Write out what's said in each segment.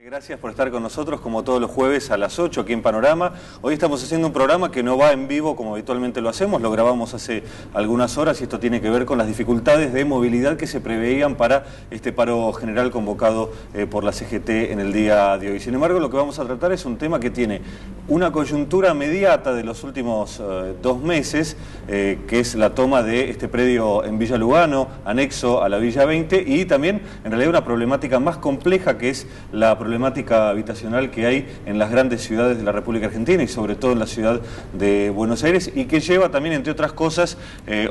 Gracias por estar con nosotros como todos los jueves a las 8 aquí en Panorama. Hoy estamos haciendo un programa que no va en vivo como habitualmente lo hacemos, lo grabamos hace algunas horas y esto tiene que ver con las dificultades de movilidad que se preveían para este paro general convocado por la CGT en el día de hoy. Sin embargo, lo que vamos a tratar es un tema que tiene una coyuntura inmediata de los últimos 2 meses, que es la toma de este predio en Villa Lugano, anexo a la Villa 20, y también en realidad una problemática más compleja que es la problemática habitacional que hay en las grandes ciudades de la República Argentina y sobre todo en la ciudad de Buenos Aires, y que lleva también, entre otras cosas,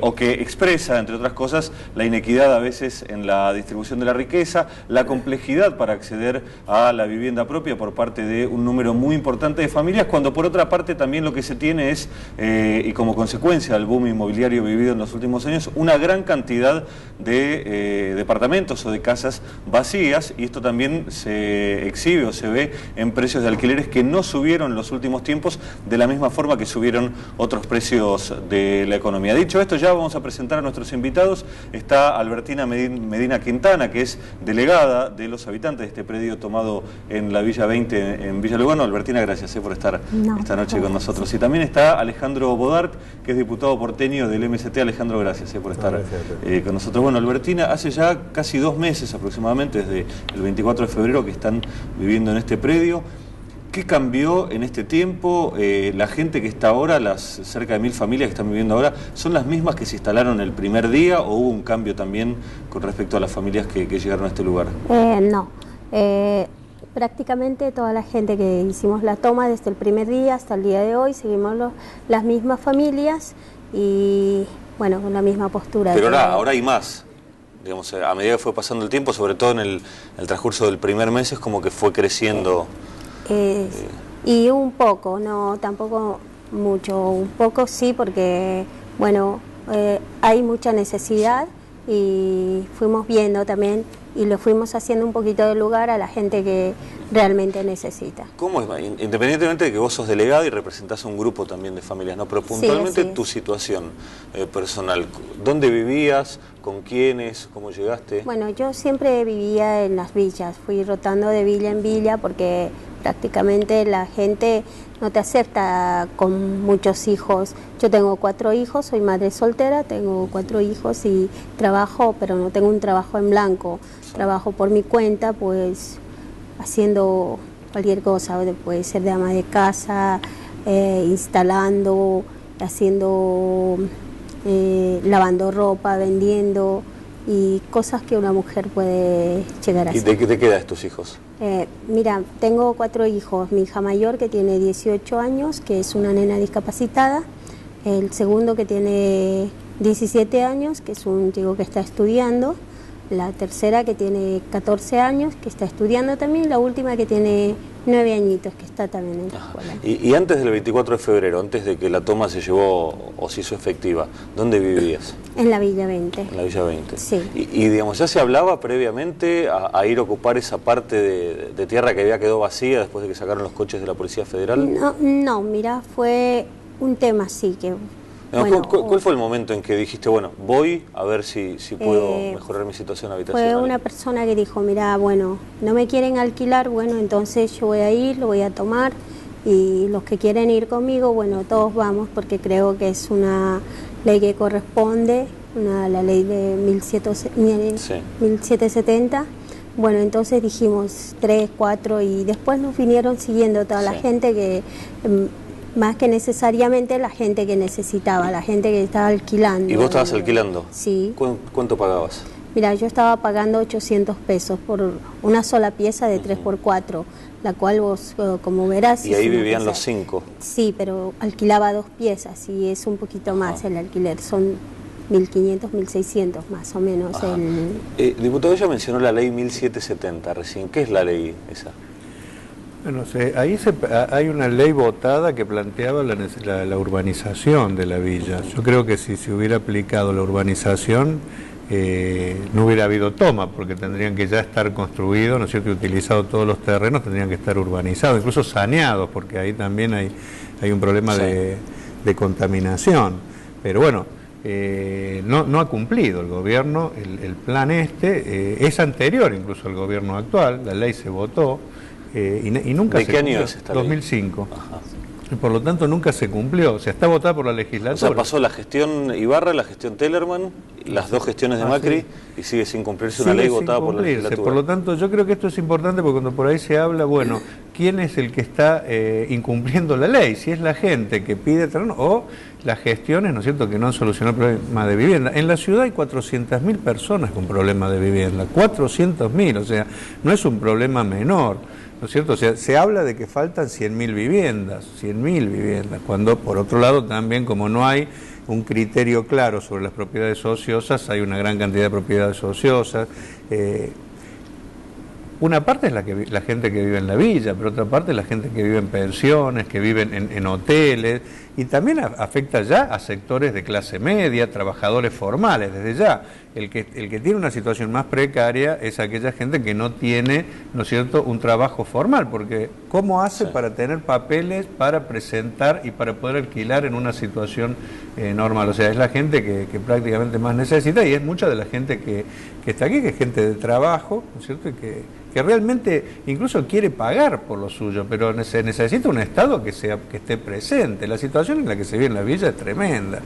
o que expresa, entre otras cosas, la inequidad a veces en la distribución de la riqueza, la complejidad para acceder a la vivienda propia por parte de un número muy importante de familias, cuando por otra parte también lo que se tiene es, y como consecuencia del boom inmobiliario vivido en los últimos años, una gran cantidad de departamentos o de casas vacías, y esto también se exhibe o se ve en precios de alquileres que no subieron en los últimos tiempos de la misma forma que subieron otros precios de la economía. Dicho esto, ya vamos a presentar a nuestros invitados. Está Albertina Medina Quintana, que es delegada de los habitantes de este predio tomado en la Villa 20 en Villa Lugano. Albertina, gracias por estar esta noche con nosotros. Y también está Alejandro Bodart, que es diputado porteño del MST. Alejandro, gracias por estar con nosotros. Bueno, Albertina, hace ya casi 2 meses aproximadamente, desde el 24 de febrero, que están viviendo en este predio. ¿Qué cambió en este tiempo? La gente que está ahora, las cerca de 1000 familias que están viviendo ahora, ¿son las mismas que se instalaron el primer día o hubo un cambio también con respecto a las familias que llegaron a este lugar? No, prácticamente toda la gente que hicimos la toma desde el primer día hasta el día de hoy, seguimos las mismas familias y bueno, con la misma postura. Pero ahora hay más. Digamos, a medida que fue pasando el tiempo, sobre todo en el transcurso del primer mes, es como que fue creciendo. Y un poco, no tampoco mucho, un poco sí, porque bueno, hay mucha necesidad y fuimos viendo también y le fuimos haciendo un poquito de lugar a la gente que realmente necesita. ¿Cómo es? Independientemente de que vos sos delegado y representás a un grupo también de familias, ¿no? Pero puntualmente tu situación personal, ¿dónde vivías? ¿Con quiénes? ¿Cómo llegaste? Bueno, yo siempre vivía en las villas, fui rotando de villa en villa porque prácticamente la gente no te acepta con muchos hijos. Yo tengo 4 hijos, soy madre soltera, tengo 4 hijos y trabajo, pero no tengo un trabajo en blanco. Trabajo por mi cuenta, pues haciendo cualquier cosa, puede ser de ama de casa, instalando, haciendo, lavando ropa, vendiendo y cosas que una mujer puede llegar a hacer. ¿Y de qué edad tus hijos? Mira, tengo 4 hijos. Mi hija mayor, que tiene 18 años, que es una nena discapacitada. El segundo, que tiene 17 años, que es un chico que está estudiando. La tercera, que tiene 14 años, que está estudiando también. La última, que tiene 9 añitos, que está también en la escuela. Y antes del 24 de febrero, antes de que la toma se llevó o se hizo efectiva, ¿dónde vivías? En la Villa 20. En la Villa 20. Sí. Y digamos, ¿ya se hablaba previamente a ir a ocupar esa parte de tierra que había quedado vacía después de que sacaron los coches de la Policía Federal? No, mira, fue un tema así que... Bueno, ¿Cuál fue el momento en que dijiste, bueno, voy a ver si puedo mejorar mi situación habitacional? Fue una persona que dijo, mira, bueno, no me quieren alquilar, bueno, entonces yo voy a ir, lo voy a tomar, y los que quieren ir conmigo, bueno, todos vamos, porque creo que es una ley que corresponde, la ley de 1770. Bueno, entonces dijimos 3, 4, y después nos vinieron siguiendo toda la gente que... más que necesariamente la gente que necesitaba, la gente que estaba alquilando. ¿Y vos estabas alquilando? Sí. ¿Cuánto pagabas? Mira, yo estaba pagando 800 pesos por una sola pieza de 3x4, la cual vos, como verás... ¿Y ahí vivían los 5? Sí, pero alquilaba 2 piezas y es un poquito más el alquiler, son 1.500, 1.600 más o menos. Diputado, ella mencionó la ley 1770 recién. ¿Qué es la ley esa? Bueno, ahí hay una ley votada que planteaba la urbanización de la villa. Yo creo que si se hubiera aplicado la urbanización no hubiera habido toma, porque tendrían que ya estar construidos, ¿no es cierto?, y utilizados todos los terrenos, tendrían que estar urbanizados, incluso saneados, porque ahí también hay un problema de contaminación. Pero bueno, no ha cumplido el gobierno, el plan es anterior incluso al gobierno actual, la ley se votó, y nunca ¿De se qué año cumplió. es esta ley? 2005. Ajá. Y por lo tanto nunca se cumplió, o sea, está votada por la legislatura. O sea, pasó la gestión Ibarra, la gestión Tellerman, las dos gestiones de Macri, y sigue sin cumplirse una ley votada por la legislatura. Por lo tanto, yo creo que esto es importante porque cuando por ahí se habla, bueno, ¿quién es el que está incumpliendo la ley? Si es la gente que pide terreno o las gestiones, ¿no es cierto?, que no han solucionado el problema de vivienda. En la ciudad hay 400.000 personas con problemas de vivienda, 400.000, o sea, no es un problema menor. ¿No es cierto? O sea, se habla de que faltan 100.000 viviendas, cuando por otro lado también, como no hay un criterio claro sobre las propiedades ociosas, hay una gran cantidad de propiedades ociosas. Una parte es la gente que vive en la villa, pero otra parte es la gente que vive en pensiones, que viven en hoteles, y también afecta ya a sectores de clase media, trabajadores formales, desde ya. El que tiene una situación más precaria es aquella gente que no tiene, ¿no es cierto?, un trabajo formal, porque ¿cómo hace para tener papeles para presentar y para poder alquilar en una situación normal? O sea, es la gente que prácticamente más necesita, y es mucha de la gente que está aquí, que es gente de trabajo, ¿no es cierto?, y que realmente incluso quiere pagar por lo suyo, pero se necesita un Estado que esté presente. La situación en la que se vive en la villa es tremenda,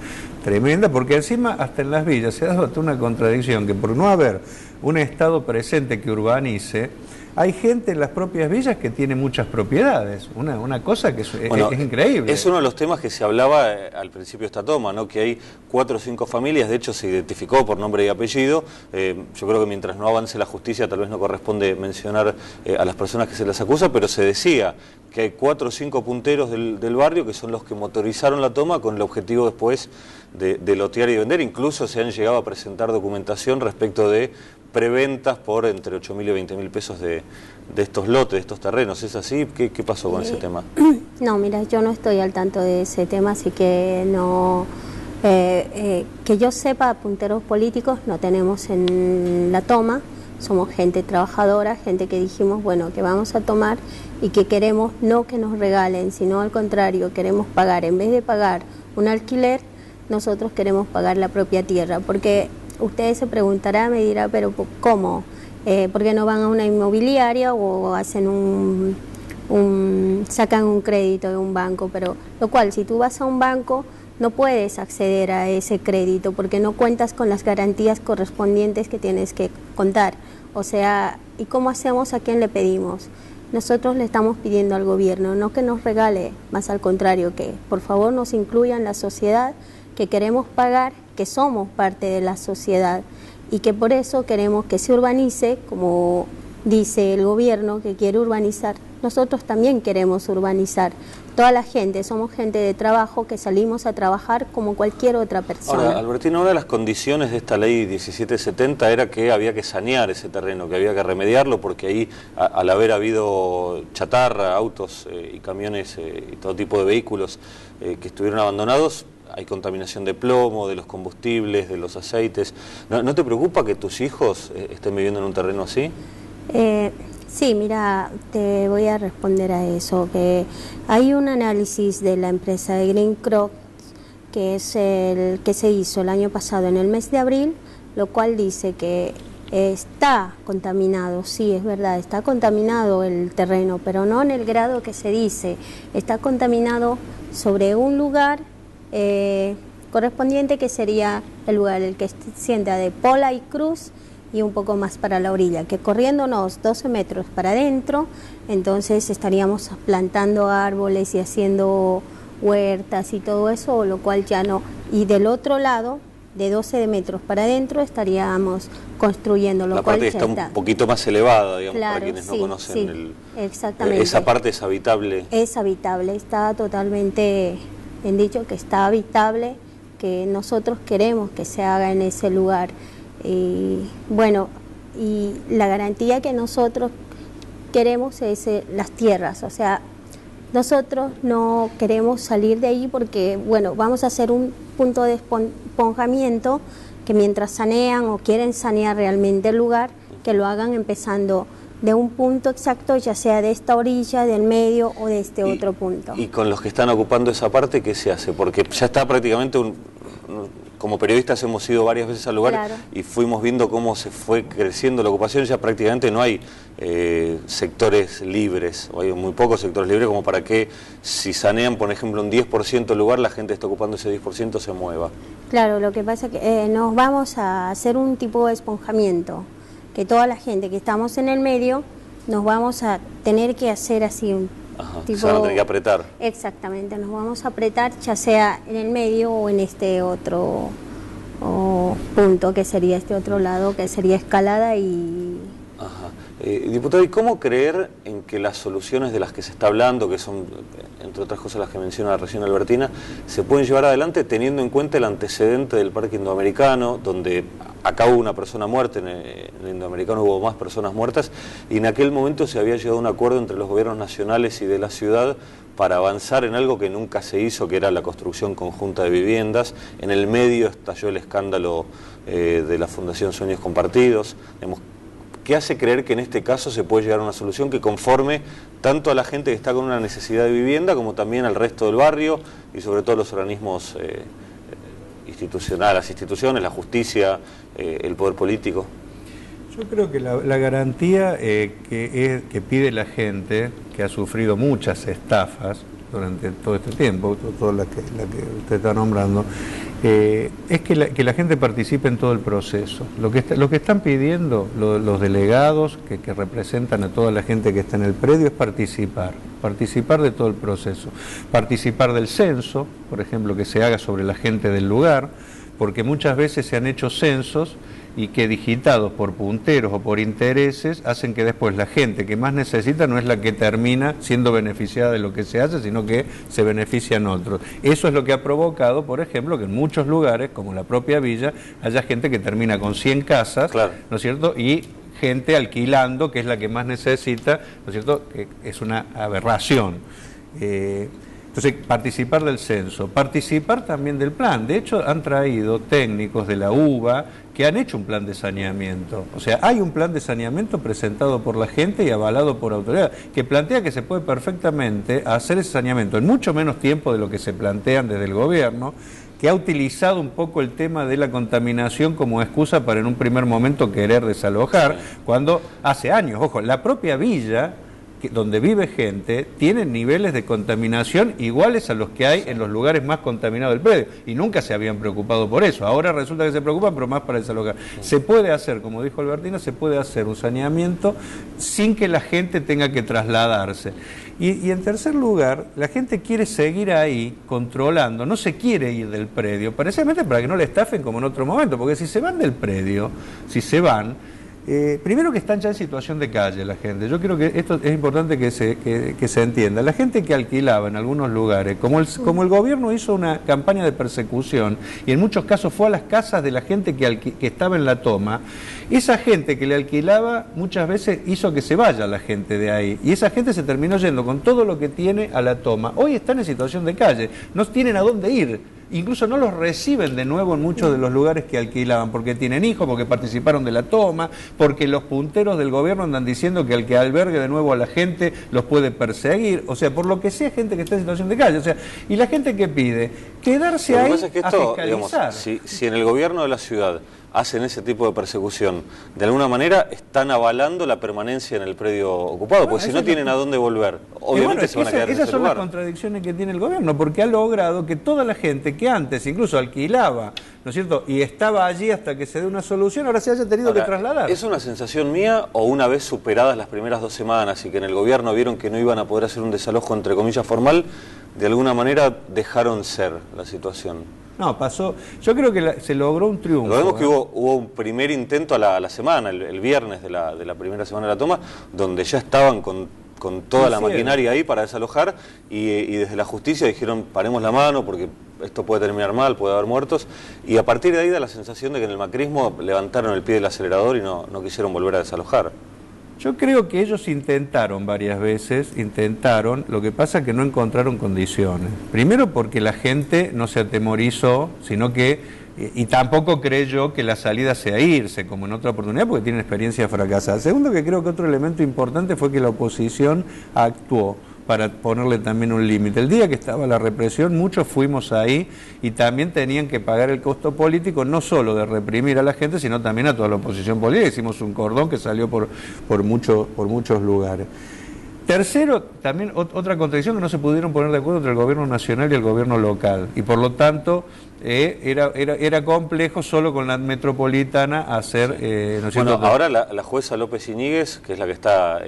porque encima hasta en las villas se ha dado una contradicción, que por no haber un Estado presente que urbanice, hay gente en las propias villas que tiene muchas propiedades, una cosa que es increíble. Es uno de los temas que se hablaba al principio de esta toma, ¿no?, que hay 4 o 5 familias, de hecho se identificó por nombre y apellido. Yo creo que mientras no avance la justicia tal vez no corresponde mencionar a las personas que se las acusa, pero se decía que hay 4 o 5 punteros del barrio que son los que motorizaron la toma con el objetivo después de lotear y vender. Incluso se han llegado a presentar documentación respecto de preventas por entre 8.000 y 20.000 pesos de estos lotes, de estos terrenos. ¿Es así? ¿Qué pasó con ese tema? No, mira, yo no estoy al tanto de ese tema, así que no... que yo sepa, punteros políticos no tenemos en la toma. Somos gente trabajadora, gente que dijimos, bueno, que vamos a tomar y que queremos no que nos regalen, sino al contrario, queremos pagar. En vez de pagar un alquiler, nosotros queremos pagar la propia tierra, porque ustedes se preguntarán, me dirá, pero ¿cómo? ¿Por qué no van a una inmobiliaria o hacen sacan un crédito de un banco? Pero lo cual, si tú vas a un banco, no puedes acceder a ese crédito porque no cuentas con las garantías correspondientes que tienes que contar. O sea, ¿y cómo hacemos? ¿A quién le pedimos? Nosotros le estamos pidiendo al gobierno, no que nos regale, más al contrario, que por favor nos incluya en la sociedad, que queremos pagar, que somos parte de la sociedad y que por eso queremos que se urbanice, como dice el gobierno que quiere urbanizar. Nosotros también queremos urbanizar. Toda la gente, somos gente de trabajo que salimos a trabajar como cualquier otra persona. Ahora, Albertino, una de las condiciones de esta ley 1770 era que había que sanear ese terreno, que había que remediarlo, porque ahí, al haber habido chatarra, autos y camiones y todo tipo de vehículos que estuvieron abandonados, hay contaminación de plomo, de los combustibles, de los aceites. ¿No te preocupa que tus hijos estén viviendo en un terreno así? Sí, mira, te voy a responder a eso, que hay un análisis de la empresa de Green Crops, que es el que se hizo el año pasado en el mes de abril, lo cual dice que está contaminado, sí, es verdad, está contaminado el terreno, pero no en el grado que se dice, está contaminado sobre un lugar correspondiente que sería el lugar el que sienta de Pola y Cruz y un poco más para la orilla, que corriéndonos 12 metros para adentro, entonces estaríamos plantando árboles y haciendo huertas y todo eso, lo cual ya no. Y del otro lado, de 12 metros para adentro, estaríamos construyendo, lo cual ya está un poquito más elevada, digamos, claro, para quienes no conocen exactamente. Esa parte es habitable. Es habitable, está totalmente bien dicho que está habitable, que nosotros queremos que se haga en ese lugar. Y bueno, y la garantía que nosotros queremos es las tierras, o sea, nosotros no queremos salir de ahí porque, bueno, vamos a hacer un punto de esponjamiento que mientras sanean o quieren sanear realmente el lugar, que lo hagan empezando de un punto exacto, ya sea de esta orilla, del medio o de este otro punto. ¿Y con los que están ocupando esa parte qué se hace? Porque ya está prácticamente como periodistas hemos ido varias veces al lugar, claro, y fuimos viendo cómo se fue creciendo la ocupación. Ya prácticamente no hay sectores libres, o hay muy pocos sectores libres como para que si sanean, por ejemplo, un 10% del lugar, la gente está ocupando ese 10% se mueva. claro, lo que pasa es que nos vamos a hacer un tipo de esponjamiento, que toda la gente que estamos en el medio nos vamos a tener que hacer así un tipo... Se van a tener que apretar. Exactamente, nos vamos a apretar ya sea en el medio o en este otro punto, que sería este otro lado, que sería Escalada y... Ajá. Diputado, ¿y cómo creer en que las soluciones de las que se está hablando, que son, entre otras cosas, las que menciona recién Albertina, se pueden llevar adelante teniendo en cuenta el antecedente del Parque Indoamericano, donde acá hubo una persona muerta, en el Indoamericano hubo más personas muertas, y en aquel momento se había llegado a un acuerdo entre los gobiernos nacionales y de la ciudad para avanzar en algo que nunca se hizo, que era la construcción conjunta de viviendas? En el medio estalló el escándalo de la Fundación Sueños Compartidos. ¿Qué hace creer que en este caso se puede llegar a una solución que conforme tanto a la gente que está con una necesidad de vivienda como también al resto del barrio y sobre todo los organismos institucionales, las instituciones, la justicia, el poder político? Yo creo que la garantía que pide la gente, que ha sufrido muchas estafas durante todo este tiempo, todas las que usted está nombrando, es que la gente participe en todo el proceso. Lo que están pidiendo los delegados que representan a toda la gente que está en el predio es participar de todo el proceso, participar del censo, por ejemplo, que se haga sobre la gente del lugar, porque muchas veces se han hecho censos y que digitados por punteros o por intereses hacen que después la gente que más necesita no es la que termina siendo beneficiada de lo que se hace, sino que se benefician otros. Eso es lo que ha provocado, por ejemplo, que en muchos lugares, como la propia villa, haya gente que termina con 100 casas, claro, ¿no es cierto?, y gente alquilando, que es la que más necesita, ¿no es cierto?, que es una aberración. Entonces, participar del censo, participar también del plan. De hecho, han traído técnicos de la UBA que han hecho un plan de saneamiento. O sea, hay un plan de saneamiento presentado por la gente y avalado por autoridad, que plantea que se puede perfectamente hacer ese saneamiento en mucho menos tiempo de lo que se plantean desde el gobierno, que ha utilizado un poco el tema de la contaminación como excusa para en un primer momento querer desalojar, cuando hace años, ojo, la propia villa donde vive gente, tiene niveles de contaminación iguales a los que hay en los lugares más contaminados del predio, y nunca se habían preocupado por eso. Ahora resulta que se preocupan, pero más para desalojar. Se puede hacer, como dijo Albertina, se puede hacer un saneamiento sin que la gente tenga que trasladarse. Y en tercer lugar, la gente quiere seguir ahí controlando, no se quiere ir del predio, precisamente para que no le estafen como en otro momento, porque si se van del predio, si se van, primero que están ya en situación de calle la gente. Yo creo que esto es importante que se entienda. La gente que alquilaba en algunos lugares, como el gobierno hizo una campaña de persecución y en muchos casos fue a las casas de la gente que estaba en la toma, esa gente que le alquilaba muchas veces hizo que se vaya la gente de ahí, y esa gente se terminó yendo con todo lo que tiene a la toma. Hoy están en situación de calle, no tienen a dónde ir. Incluso no los reciben de nuevo en muchos de los lugares que alquilaban, porque tienen hijos, porque participaron de la toma, porque los punteros del gobierno andan diciendo que al que albergue de nuevo a la gente los puede perseguir. O sea, por lo que sea, gente que está en situación de calle. O sea, y la gente que pide quedarse ahí a fiscalizar. Digamos, si en el gobierno de la ciudad hacen ese tipo de persecución, de alguna manera están avalando la permanencia en el predio ocupado, bueno, porque si no tienen a dónde volver, obviamente se van a quedar en ese lugar. Esas son las contradicciones que tiene el gobierno, porque ha logrado que toda la gente que antes incluso alquilaba, ¿no es cierto?, y estaba allí hasta que se dé una solución, ahora se haya tenido que trasladar. ¿Es una sensación mía o una vez superadas las primeras 2 semanas y que en el gobierno vieron que no iban a poder hacer un desalojo entre comillas formal, de alguna manera dejaron ser la situación? No, pasó. Yo creo que se logró un triunfo. Lo vemos que hubo un primer intento a la semana, el viernes de la primera semana de la toma, donde ya estaban con toda la maquinaria ahí para desalojar y desde la justicia dijeron paremos la mano porque esto puede terminar mal, puede haber muertos, y a partir de ahí da la sensación de que en el macrismo levantaron el pie del acelerador y no quisieron volver a desalojar. Yo creo que ellos intentaron varias veces, lo que pasa es que no encontraron condiciones. Primero porque la gente no se atemorizó, sino que, y tampoco creyó que la salida sea irse, como en otra oportunidad, porque tienen experiencia fracasada. Segundo, que creo que otro elemento importante fue que la oposición actuó para ponerle también un límite. El día que estaba la represión, muchos fuimos ahí y también tenían que pagar el costo político, no solo de reprimir a la gente, sino también a toda la oposición política. Hicimos un cordón que salió por muchos lugares. Tercero, también otra contradicción, que no se pudieron poner de acuerdo entre el gobierno nacional y el gobierno local, y por lo tanto era complejo solo con la metropolitana hacer... ¿no es cierto? Bueno, ahora la jueza López Iñiguez, que es la que está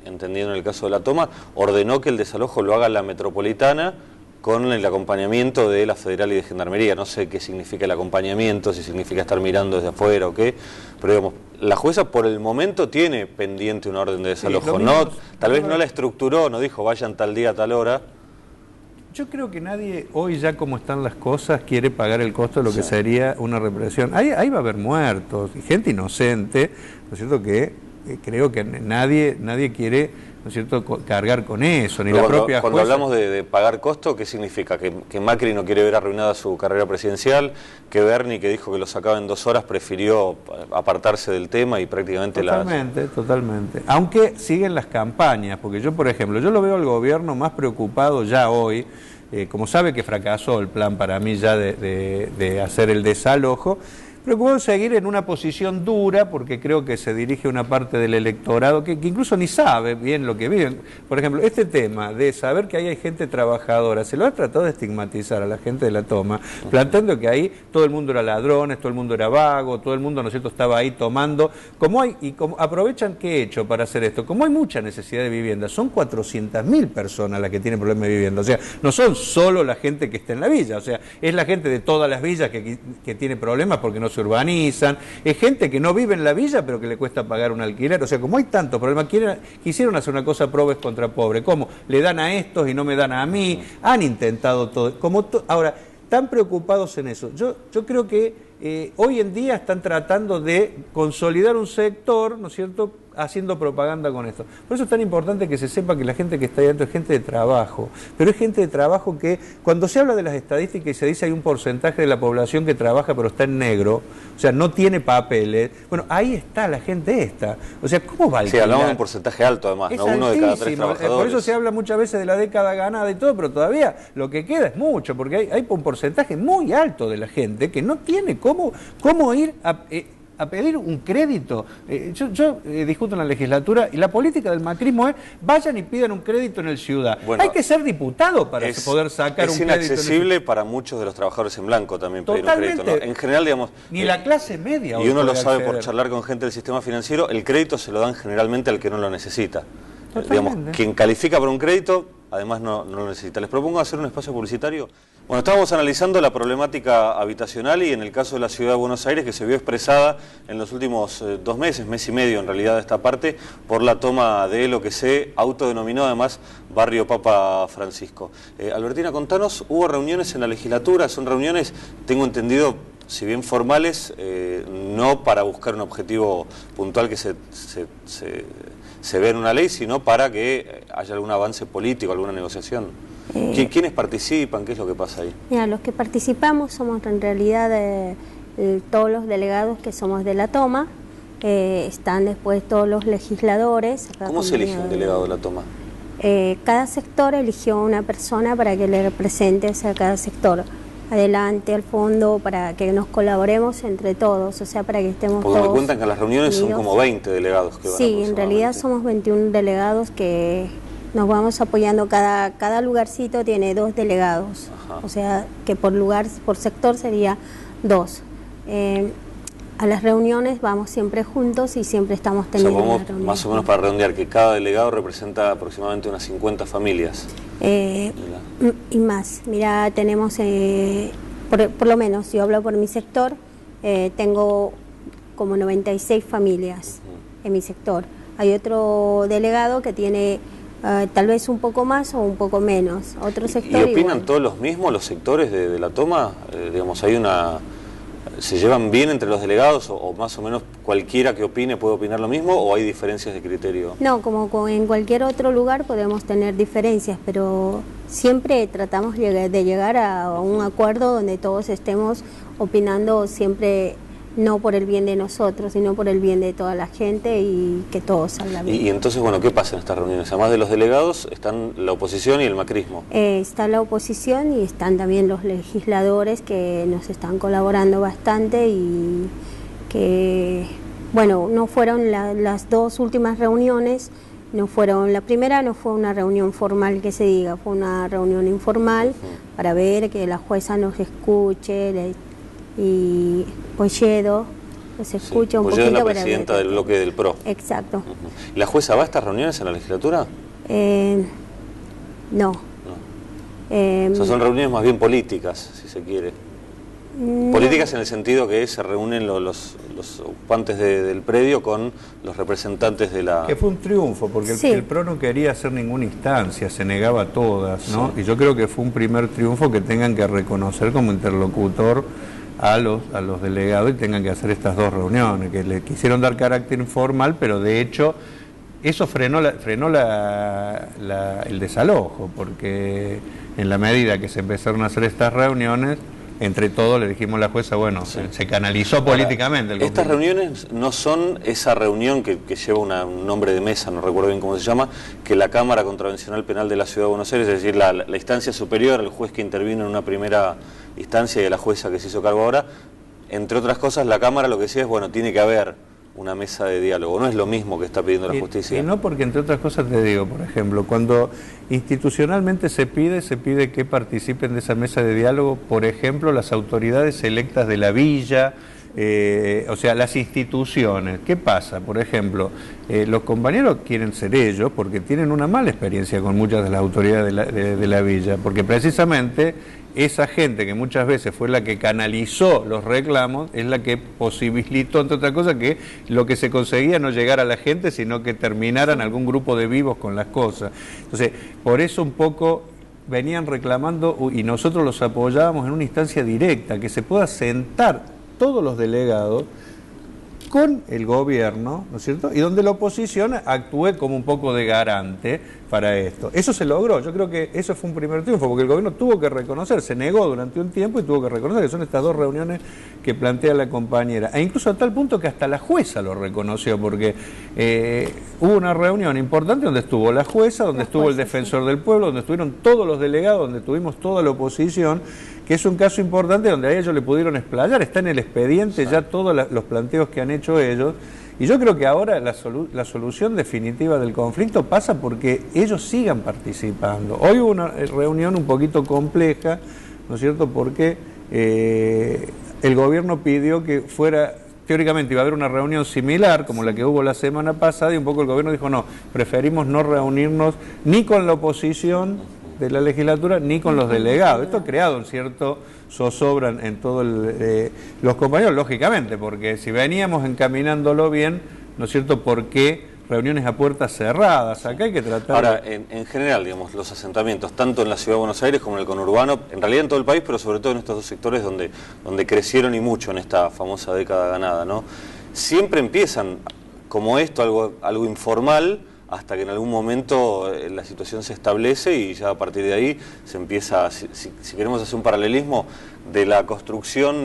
entendiendo en el caso de la toma, ordenó que el desalojo lo haga la metropolitana con el acompañamiento de la Federal y de Gendarmería. No sé qué significa el acompañamiento, si significa estar mirando desde afuera o qué, pero digamos, la jueza por el momento tiene pendiente una orden de desalojo. Sí, tal vez no la estructuró, no dijo vayan tal día, tal hora. Yo creo que nadie, hoy ya como están las cosas, quiere pagar el costo de lo que sería una represión. Ahí va a haber muertos, y gente inocente, ¿no es cierto?, que creo que nadie quiere, ¿no es cierto?, cargar con eso, ni la propia jueza. Cuando hablamos de pagar costo, ¿qué significa? ¿Que Macri no quiere ver arruinada su carrera presidencial? ¿Que Bernie, que dijo que lo sacaba en 2 horas, prefirió apartarse del tema y prácticamente Totalmente. Aunque siguen las campañas, porque yo, por ejemplo, yo lo veo al gobierno más preocupado ya hoy, como sabe que fracasó el plan para mí ya de hacer el desalojo, pero puedo seguir en una posición dura porque creo que se dirige una parte del electorado que incluso ni sabe bien lo que viven. Por ejemplo, este tema de saber que ahí hay gente trabajadora, se lo ha tratado de estigmatizar a la gente de la toma, planteando que ahí todo el mundo era ladrones, todo el mundo era vago, todo el mundo, ¿no es cierto?, estaba ahí tomando. Como aprovechan qué he hecho para hacer esto. Como hay mucha necesidad de vivienda, son 400.000 personas las que tienen problemas de vivienda. O sea, no son solo la gente que está en la villa, o sea, es la gente de todas las villas que tiene problemas porque no se urbanizan, es gente que no vive en la villa pero que le cuesta pagar un alquiler. O sea, como hay tantos problemas, quisieron hacer una cosa probes contra pobres, como le dan a estos y no me dan a mí, han intentado todo, ahora, están preocupados en eso. Yo creo que hoy en día están tratando de consolidar un sector, ¿no es cierto?, haciendo propaganda con esto. Por eso es tan importante que se sepa que la gente que está ahí adentro es gente de trabajo, pero es gente de trabajo que, cuando se habla de las estadísticas y se dice hay un porcentaje de la población que trabaja pero está en negro, o sea, no tiene papeles, bueno, ahí está la gente esta. O sea, ¿cómo va a alquilar? Sí, hablamos de un porcentaje alto además, no uno de cada 3 trabajadores. Por eso se habla muchas veces de la década ganada y todo, pero todavía lo que queda es mucho, porque hay un porcentaje muy alto de la gente que no tiene cómo ir a pedir un crédito. Yo discuto en la legislatura y la política del macrismo es vayan y pidan un crédito en el Ciudad. Bueno, hay que ser diputado para poder sacar un crédito. Es inaccesible para muchos de los trabajadores en blanco también pedir un crédito, ¿no? En general, digamos... Ni la clase media. Y uno lo sabe por charlar con gente del sistema financiero, el crédito se lo dan generalmente al que no lo necesita. Digamos, quien califica por un crédito, además no lo necesita. Les propongo hacer un espacio publicitario. Bueno, estábamos analizando la problemática habitacional y en el caso de la Ciudad de Buenos Aires, que se vio expresada en los últimos 2 meses, mes y medio en realidad de esta parte, por la toma de lo que se autodenominó además Barrio Papa Francisco. Albertina, contanos, hubo reuniones en la legislatura, son reuniones, tengo entendido, si bien formales, no para buscar un objetivo puntual que se ve en una ley, sino para que haya algún avance político, alguna negociación. ¿Quiénes participan? ¿Qué es lo que pasa ahí? Mira, los que participamos somos en realidad todos los delegados que somos de la toma, están después todos los legisladores. ¿Cómo se elige un delegado de la toma? Cada sector eligió una persona para que le represente a cada sector. Adelante, al fondo, para que nos colaboremos entre todos, o sea, para que estemos todos. Porque me cuentan que en las reuniones unidos. Son como 20 delegados que van. Sí, en realidad somos 21 delegados que nos vamos apoyando, cada lugarcito tiene 2 delegados. Ajá. O sea, que por sector sería 2. A las reuniones vamos siempre juntos y siempre estamos teniendo reuniones. Más o menos para redondear, que cada delegado representa aproximadamente unas 50 familias. Y más. Mira, tenemos, por lo menos, yo hablo por mi sector, tengo como 96 familias en mi sector. Hay otro delegado que tiene tal vez un poco más o un poco menos. Otro sector. ¿Y opinan todos los mismos los sectores de la toma? Digamos, hay una... ¿Se llevan bien entre los delegados o más o menos cualquiera que opine puede opinar lo mismo o hay diferencias de criterio? No, como en cualquier otro lugar podemos tener diferencias, pero siempre tratamos de llegar a un acuerdo donde todos estemos opinando siempre no por el bien de nosotros, sino por el bien de toda la gente y que todo salga bien. Y entonces, bueno, ¿qué pasa en estas reuniones? Además de los delegados, están la oposición y el macrismo. Está la oposición y están también los legisladores que nos están colaborando bastante y que, bueno, no fueron las dos últimas reuniones, no fueron, la primera no fue una reunión formal que se diga, fue una reunión informal para ver que la jueza nos escuche y Polledo nos escucha un Polledo poquito. Es la presidenta del bloque del PRO. Exacto. ¿La jueza va a estas reuniones en la legislatura? No. O sea, son reuniones más bien políticas, si se quiere. No. Políticas en el sentido que se reúnen los ocupantes del predio con los representantes de la... Que fue un triunfo, porque Sí. el PRO no quería hacer ninguna instancia, se negaba a todas, ¿no? Sí. Y yo creo que fue un primer triunfo que tengan que reconocer como interlocutor a los delegados y tengan que hacer estas dos reuniones, que le quisieron dar carácter informal, pero de hecho eso frenó el desalojo, porque en la medida que se empezaron a hacer estas reuniones, entre todos le dijimos a la jueza, bueno, Sí. se canalizó políticamente el Estas conflicto. reuniones no son esa reunión que lleva un nombre de mesa, no recuerdo bien cómo se llama, que la Cámara Contravencional Penal de la Ciudad de Buenos Aires, es decir, la instancia superior, el juez que intervino en una primera instancia y la jueza que se hizo cargo ahora, entre otras cosas, la Cámara lo que decía es, bueno, tiene que haber una mesa de diálogo, no es lo mismo que está pidiendo la justicia. Y no, porque entre otras cosas te digo, por ejemplo, cuando institucionalmente se pide que participen de esa mesa de diálogo, por ejemplo, las autoridades electas de la villa, o sea, las instituciones. ¿Qué pasa? Por ejemplo, los compañeros quieren ser ellos porque tienen una mala experiencia con muchas de las autoridades de la villa, porque precisamente esa gente que muchas veces fue la que canalizó los reclamos es la que posibilitó, entre otras cosas, que lo que se conseguía no llegara a la gente, sino que terminaran algún grupo de vivos con las cosas. Entonces, por eso un poco venían reclamando y nosotros los apoyábamos en una instancia directa, que se pueda sentar todos los delegados con el gobierno, ¿no es cierto? Y donde la oposición actúe como un poco de garante para esto. Eso se logró, yo creo que eso fue un primer triunfo, porque el gobierno tuvo que reconocer, se negó durante un tiempo y tuvo que reconocer que son estas dos reuniones que plantea la compañera. E incluso a tal punto que hasta la jueza lo reconoció, porque hubo una reunión importante donde estuvo la jueza, donde estuvo el defensor del pueblo, donde estuvieron todos los delegados, donde tuvimos toda la oposición, que es un caso importante donde a ellos le pudieron explayar, está en el expediente ya todos los planteos que han hecho ellos, y yo creo que ahora la solución definitiva del conflicto pasa porque ellos sigan participando. Hoy hubo una reunión un poquito compleja, ¿no es cierto?, porque el gobierno pidió que fuera, teóricamente iba a haber una reunión similar como la que hubo la semana pasada, y un poco el gobierno dijo, no, preferimos no reunirnos ni con la oposición de la legislatura ni con los delegados. Esto ha creado un cierto zozobra en todos los compañeros, lógicamente, porque si veníamos encaminándolo bien, ¿no es cierto?, ¿por qué reuniones a puertas cerradas? Acá hay que tratar... Ahora, en general, digamos, los asentamientos, tanto en la Ciudad de Buenos Aires como en el conurbano, en realidad en todo el país, pero sobre todo en estos dos sectores donde crecieron y mucho en esta famosa década ganada, ¿no? Siempre empiezan como esto, algo informal, hasta que en algún momento la situación se establece y ya a partir de ahí se empieza, si queremos hacer un paralelismo, de la construcción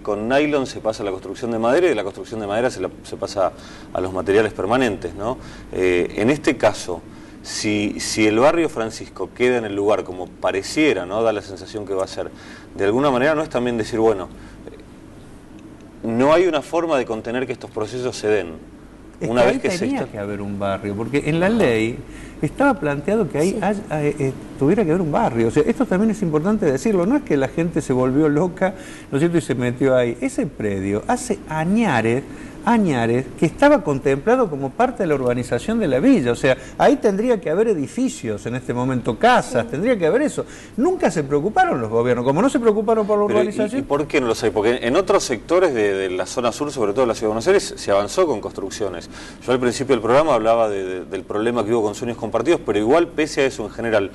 con nylon se pasa a la construcción de madera y de la construcción de madera se pasa a los materiales permanentes, ¿no? En este caso, si el barrio Francisco queda en el lugar como pareciera, ¿no?, da la sensación que va a ser, de alguna manera no es también decir, bueno, no hay una forma de contener que estos procesos se den. Una vez que tenía que haber un barrio, porque en la ley estaba planteado que ahí tuviera que haber un barrio. O sea, esto también es importante decirlo, no es que la gente se volvió loca, ¿no es cierto?, y se metió ahí. Ese predio hace añares que estaba contemplado como parte de la urbanización de la villa, o sea, ahí tendría que haber edificios en este momento, casas, tendría que haber eso. Nunca se preocuparon los gobiernos, como no se preocuparon por la urbanización. ¿Y por qué no lo sé? Porque en otros sectores de la zona sur, sobre todo de la Ciudad de Buenos Aires, se avanzó con construcciones. Yo al principio del programa hablaba del problema que hubo con sueños compartidos, pero igual pese a eso en general,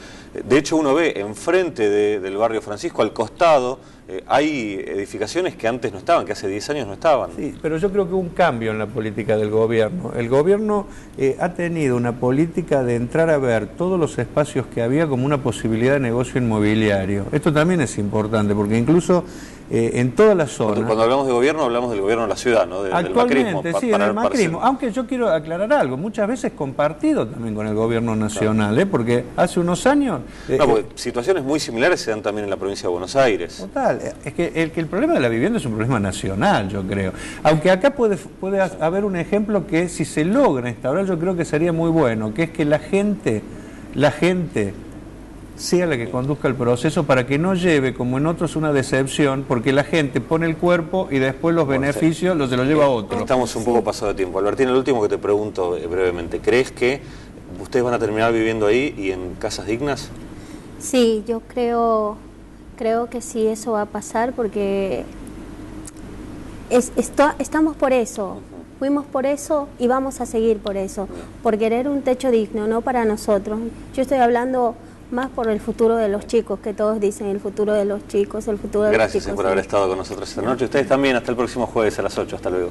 de hecho uno ve enfrente del barrio Francisco, al costado, hay edificaciones que antes no estaban, que hace 10 años no estaban. Sí, pero yo creo que hubo un cambio en la política del gobierno. El gobierno ha tenido una política de entrar a ver todos los espacios que había como una posibilidad de negocio inmobiliario. Esto también es importante, porque incluso en todas las zonas. Cuando hablamos de gobierno, hablamos del gobierno de la ciudad, ¿no? Actualmente, sí, del macrismo. Aunque yo quiero aclarar algo, muchas veces compartido también con el gobierno nacional, claro. Porque hace unos años... No, porque situaciones muy similares se dan también en la provincia de Buenos Aires. Total, es que el problema de la vivienda es un problema nacional, yo creo. Aunque acá puede haber un ejemplo que si se logra instaurar, yo creo que sería muy bueno, que es que la gente sea la que conduzca el proceso para que no lleve, como en otros, una decepción, porque la gente pone el cuerpo y después los beneficios se los lleva a otro. Estamos un poco pasado de tiempo. Albertina, el último que te pregunto brevemente, ¿crees que ustedes van a terminar viviendo ahí y en casas dignas? Sí, yo creo que sí, eso va a pasar porque estamos por eso. Fuimos por eso y vamos a seguir por eso, por querer un techo digno, no para nosotros. Yo estoy hablando más por el futuro de los chicos, que todos dicen el futuro de los chicos, el futuro de los chicos. Gracias por haber estado con nosotros esta noche. Ustedes también, hasta el próximo jueves a las 8. Hasta luego.